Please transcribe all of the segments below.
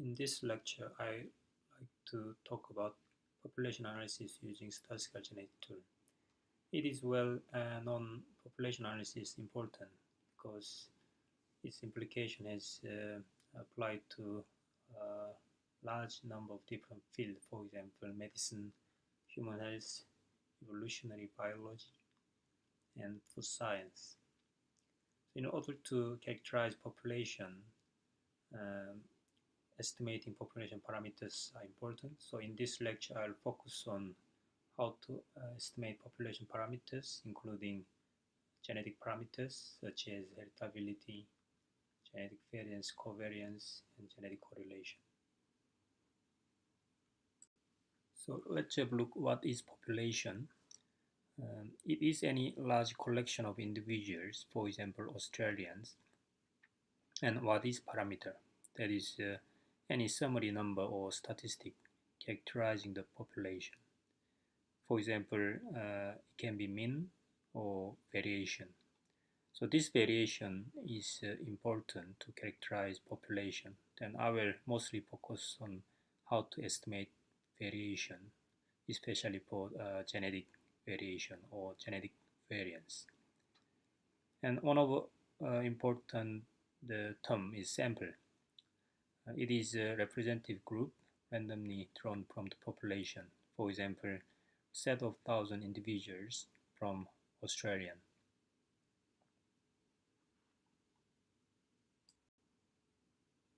In this lecture, I like to talk about population analysis using statistical genetic tool. It is well known population analysis is important because its implication is applied to a large number of different fields, for example, medicine, human health, evolutionary biology, and food science. In order to characterize population, um, estimating population parameters are important. So in this lecture, I'll focus on how to estimate population parameters, including genetic parameters such as heritability, genetic variance, covariance, and genetic correlation. So let's have a look what is population. It is any large collection of individuals, for example, Australians. And what is parameter? That is any summary number or statistic characterizing the population. For example, it can be mean or variation. So this variation is important to characterize population. Then I will mostly focus on how to estimate variation, especially for genetic variation or genetic variance. And one of important the term is sample. It is a representative group randomly drawn from the population. For example, set of 1,000 individuals from Australian.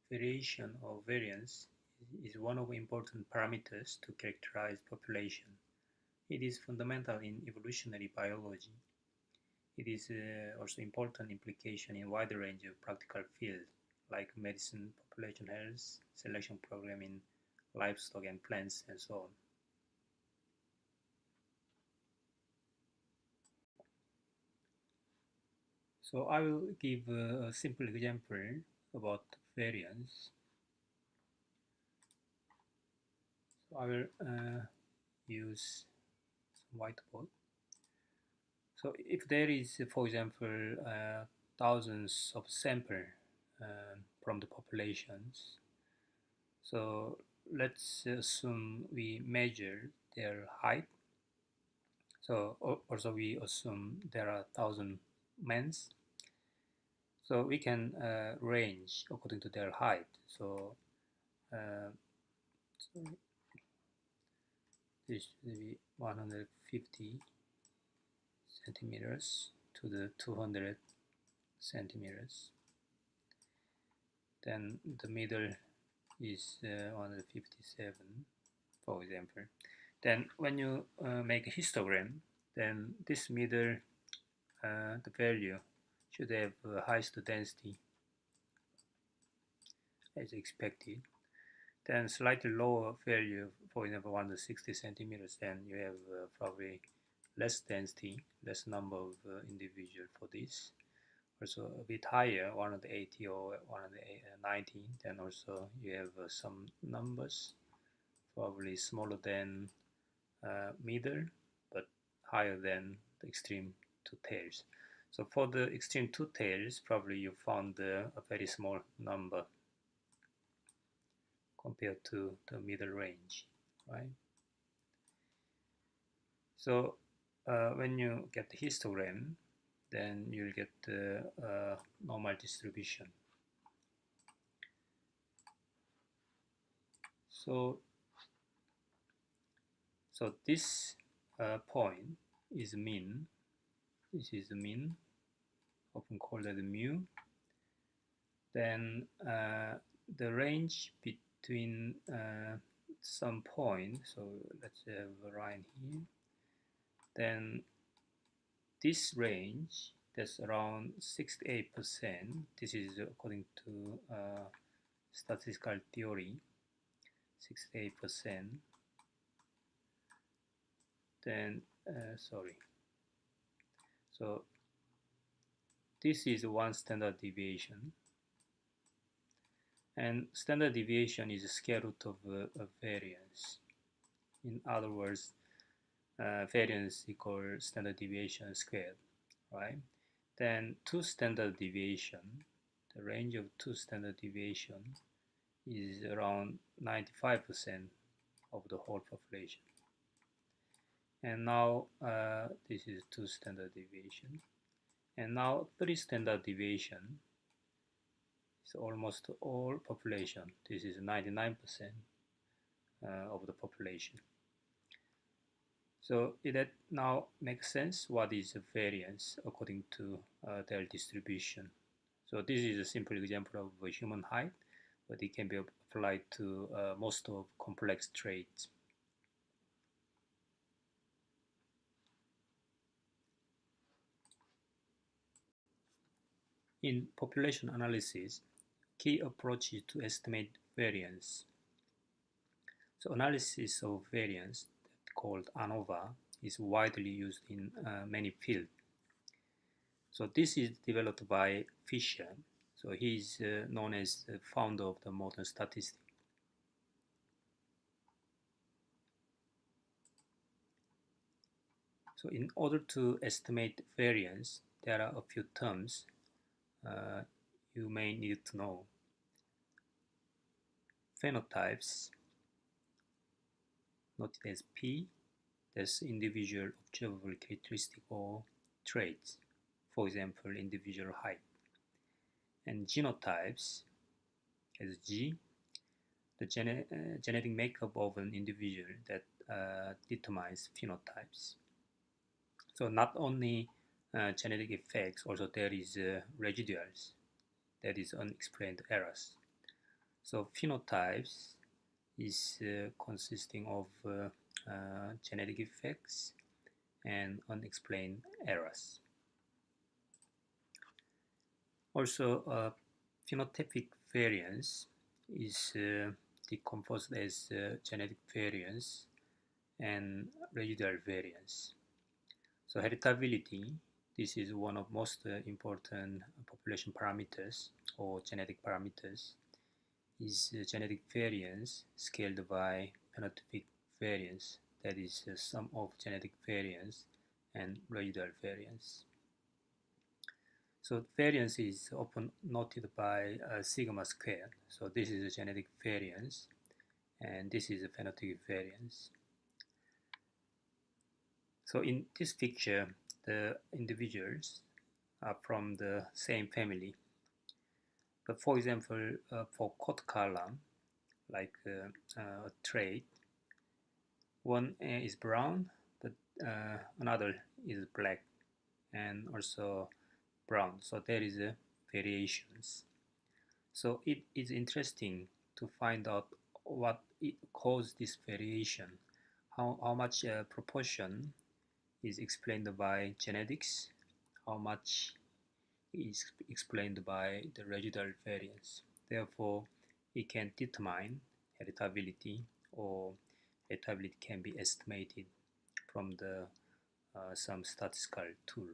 Variation or variance is one of the important parameters to characterize population. It is fundamental in evolutionary biology. It is also important implication in wider range of practical fields like medicine, population health, selection program in livestock and plants, and so on. So I will give a simple example about variance. So I will use some whiteboard. So if there is, for example, thousands of sample from the populations, so let's assume we measure their height. So also we assume there are 1,000 men. So we can range according to their height. So uh, this will be 150 centimeters to the 200 centimeters. Then the middle is 157, for example. Then when you make a histogram, then this middle, the value should have highest density as expected. Then slightly lower value, for example, 160 centimeters, then you have probably less density, less number of individual for this. Also a bit higher, 180 or 190, then also you have some numbers, probably smaller than middle, but higher than the extreme two tails. So for the extreme two tails, probably you found a very small number compared to the middle range, right? So when you get the histogram, then you'll get the normal distribution. So this point is mean. This is the mean, often called as mu. Then the range between some point, so let's have a line here. Then this range, that's around 68%. This is according to statistical theory, 68%. Then, sorry. So this is one standard deviation. And standard deviation is the square root of variance. In other words, variance equals standard deviation squared, right? Then two standard deviation, the range of two standard deviation is around 95% of the whole population. And now this is 2 standard deviation. And now 3 standard deviation is almost all population. This is 99% of the population. So it now makes sense what is the variance according to their distribution. So this is a simple example of a human height, but it can be applied to most of complex traits. In population analysis, key approach is to estimate variance. So analysis of variance, called ANOVA, is widely used in many fields. So this is developed by Fisher. So he is known as the founder of the modern statistics. So in order to estimate variance, there are a few terms you may need to know. Phenotypes, noted as P, that's individual observable characteristic or traits, for example, individual height. And genotypes, as G, the genetic makeup of an individual that determines phenotypes. So not only genetic effects, also there is residuals, that is unexplained errors. So phenotypes is consisting of genetic effects and unexplained errors. Also, phenotypic variance is decomposed as genetic variance and residual variance. So heritability, this is one of most important population parameters or genetic parameters, is genetic variance scaled by phenotypic variance, that is the sum of genetic variance and residual variance. So variance is often noted by sigma squared. So this is a genetic variance and this is a phenotypic variance. So in this picture, the individuals are from the same family. But for example, for coat color, like a trait, one is brown, but another is black and also brown. So there is a variations. So it is interesting to find out what it caused this variation, how much proportion is explained by genetics, how much is explained by the residual variance. Therefore, it can determine heritability, or heritability can be estimated from the some statistical tool.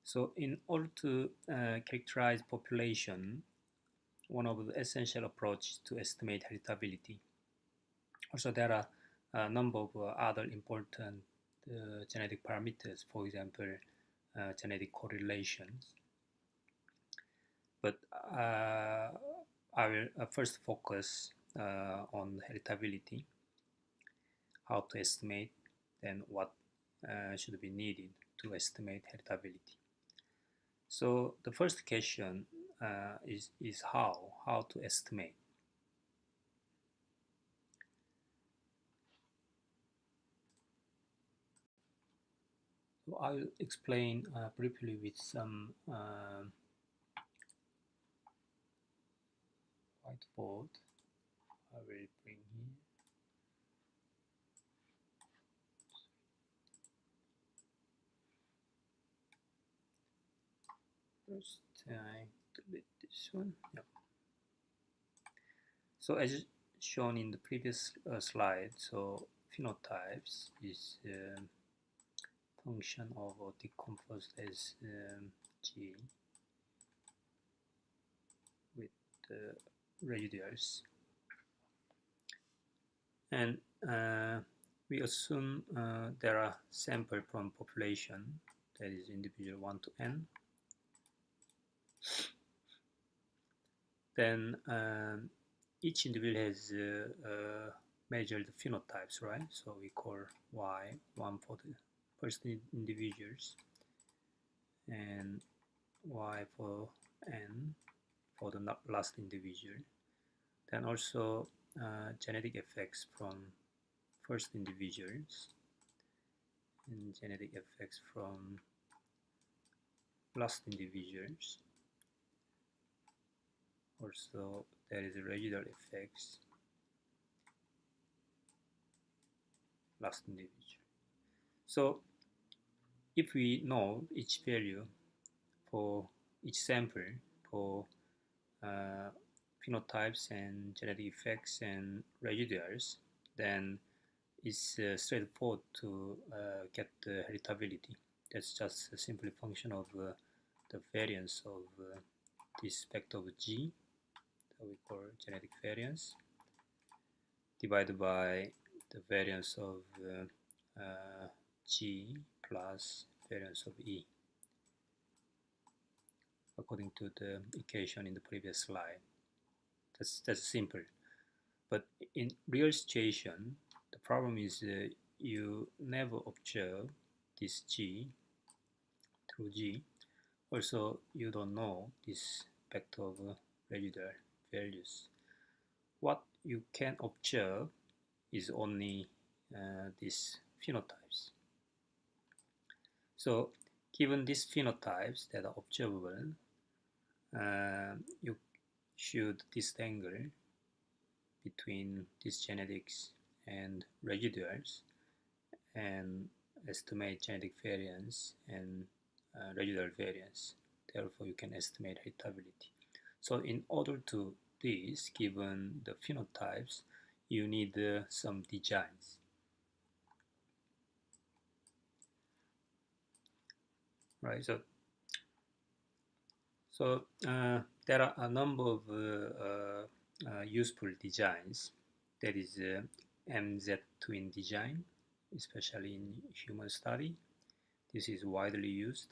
So in order to characterize population, one of the essential approaches to estimate heritability. Also, there are a number of other important genetic parameters, for example, genetic correlations. But I will first focus on heritability, how to estimate, then what should be needed to estimate heritability. So the first question is how to estimate. So I'll explain briefly with some whiteboard. I will bring here. First, I delete this one. Yep. So as shown in the previous slide, so phenotypes is function of or decomposed as G with residuals, and we assume there are sample from population that is individual 1 to n. Then each individual has measured phenotypes, right? So we call y1 for the first individuals and y for n for the last individual. Then also genetic effects from first individuals and genetic effects from last individuals. Also there is residual effects last individual. So if we know each value for each sample for uh, phenotypes and genetic effects and residuals, then it's straightforward to get the heritability. That's just a simple function of the variance of this vector of G that we call genetic variance divided by the variance of G plus variance of E according to the equation in the previous slide. That's simple. But in real situation, the problem is you never observe this G through G. Also, you don't know this vector of residual values. What you can observe is only these phenotypes. So, given these phenotypes that are observable, you should disentangle between these genetics and residuals and estimate genetic variance and residual variance. Therefore, you can estimate heritability. So in order to this, given the phenotypes, you need some designs. Right, so there are a number of useful designs. That is MZ twin design, especially in human study. This is widely used.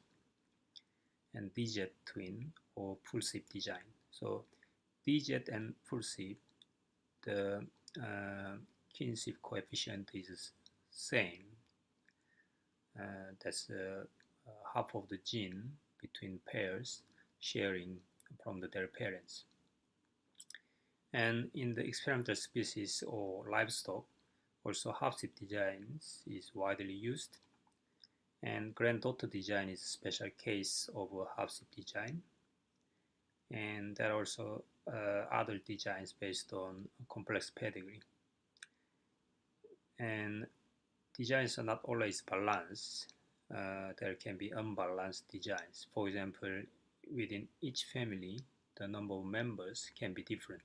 And DZ twin or full-ship design. So DZ and full-ship, the kinship coefficient is same. That's half of the gene between pairs sharing from their parents. And in the experimental species or livestock, also half-ship designs is widely used. And granddaughter design is a special case of a half-ship design. And there are also other designs based on complex pedigree. And designs are not always balanced. There can be unbalanced designs. For example, within each family, the number of members can be different.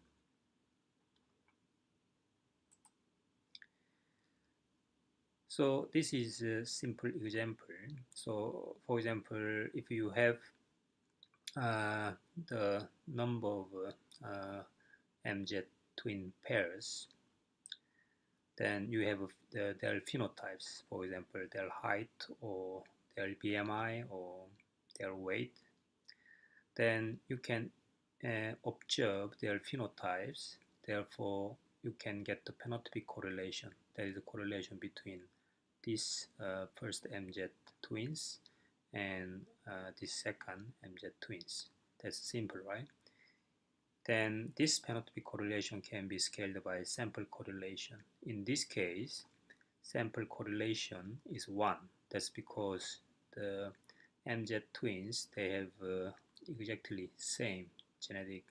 So this is a simple example. So for example, if you have the number of MZ twin pairs, then you have their phenotypes, for example, their height or their BMI or their weight. Then you can observe their phenotypes. Therefore, you can get the phenotypic correlation. That is the correlation between this first MZ twins and this second MZ twins. That's simple, right? Then this phenotypic correlation can be scaled by sample correlation. In this case, sample correlation is 1. That's because the MZ twins, they have exactly same genetic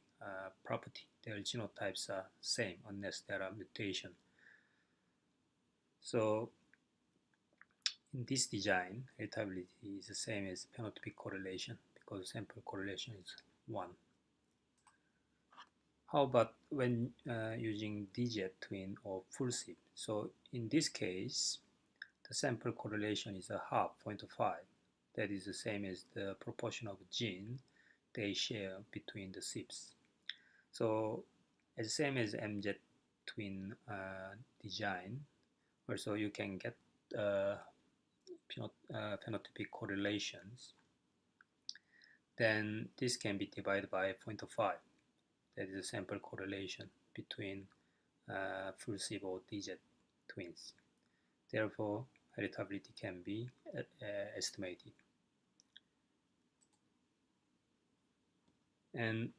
property. Their genotypes are same unless there are mutation. So in this design, heritability is the same as phenotypic correlation because sample correlation is 1. How about when using DZ twin or full ship? So in this case, the sample correlation is a half, 0.5. That is the same as the proportion of gene they share between the ships. So as the same as MZ twin design, also you can get phenotypic correlations, then this can be divided by 0.5. That is a sample correlation between full SIB or DZ twins. Therefore, heritability can be estimated. And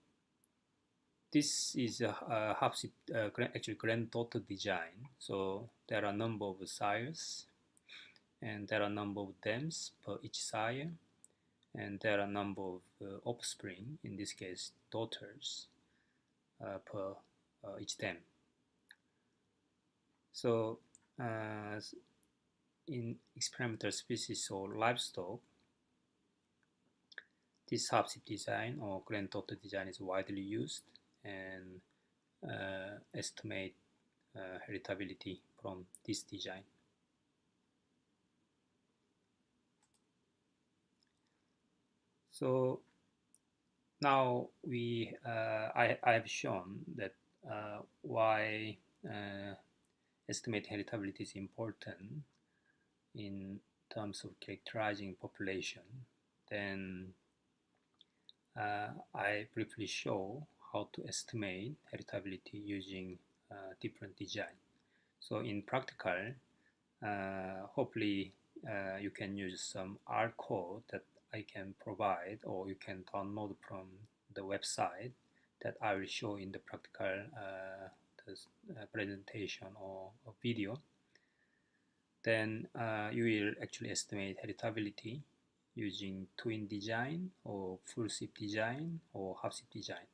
this is a half-SIB, actually granddaughter design. So there are a number of sires, and there are a number of dams per each sire, and there are a number of offspring, in this case daughters, per each dam. So in experimental species or livestock, this half-SIB design or granddaughter design is widely used and estimate heritability from this design. So now I have shown that why estimate heritability is important in terms of characterizing population. Then I briefly show how to estimate heritability using different design. So in practical, hopefully you can use some R code that I can provide, or you can download from the website that I will show in the practical presentation or video. Then you will actually estimate heritability using twin design or full SIB design or half SIB design.